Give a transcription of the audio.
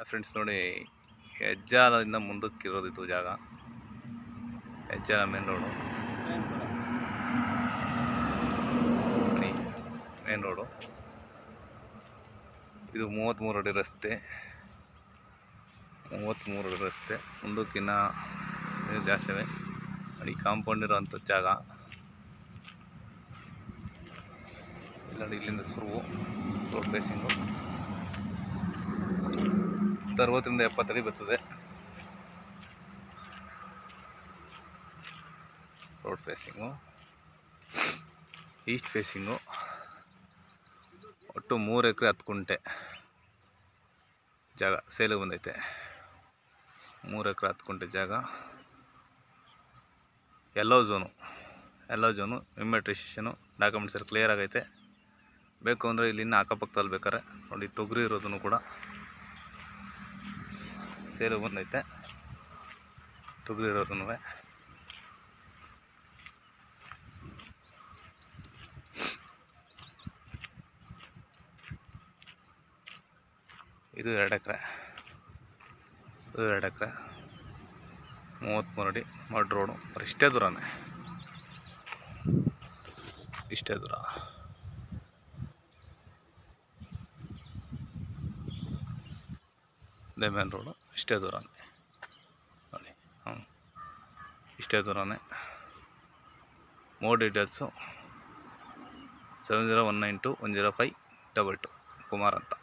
Friends ನೋಡಿ, ಹೆಜ್ಜಾಲದಿಂದ ಮುಂದಕ್ಕಿರೋದು ಇದು ಜಾಗ. ಹೆಜ್ಜಾಲ ಮೇನ್ ರೋಡು, ಮೇನ್ ರೋಡು. ಇದು 33 ಅಡಿ ರಸ್ತೆ. 33 ಅಡಿ ರಸ್ತೆ. ಮುಂದಕ್ಕಿನ್ನ ಜಾಸ್ತಿ ಇದೆ ನೋಡಿ. ಕಾಂಪೌಂಡ್ ಇರೋಂಥ ಜಾಗ ಇಲ್ಲ ನೋಡಿ. ಇಲ್ಲಿಂದ ಸುರುವು ರೋಡ್ ಫೇಸಿಂಗು 60ರಿಂದ 70 ಅಡಿ ಬರ್ತದೆ. Road facing, East facing. ಒಟ್ಟು 3 ಎಕರೆ 10 ಗುಂಟೆ ಜಾಗ ಸೇಲಿಗೆ ಬಂದೈತೆ. 3 ಎಕರೆ 10 ಗುಂಟೆ ಜಾಗ. ಎಲ್ಲೋ ಝೋನು ಇಮ್ಮಿಡಿಯೇಟ್ ರಿಜಿಸ್ಟ್ರೇಷನು, ಡಾಕ್ಯುಮೆಂಟ್ಸ್ ಎಲ್ಲ ಕ್ಲಿಯರ್ ಆಗೈತೆ. ಬೇಕು ಅಂದರೆ ಇಲ್ಲಿ ಇನ್ನು ಅಕ್ಕಪಕ್ಕದಲ್ಲಿ ಬೇಕಾರೆ ನೋಡಿ, ತೊಗರಿ ಇರೋದನ್ನು ಕೂಡ ಸೇಲಿಗೆ ಬಂದೈತೆ. ತೊಗರಿ ಇರೋದನ್ನು ಇದು 2 ಎಕರೆ. 33 ಅಡಿ ಮಡ್ ರೋಡು. ಇಷ್ಟೇ ದೂರನೇ, ಇಷ್ಟೇ ದೂರ. ಇದೇ ಮೇನ್ ರೋಡು, ಇಷ್ಟೇ ದೂರನೇ ನೋಡಿ. ಇಷ್ಟೇ ದೂರನೇ. ಮೋರ್ ಡೀಟೇಲ್ಸು 7019210522 ಕುಮಾರ್ ಅಂತ.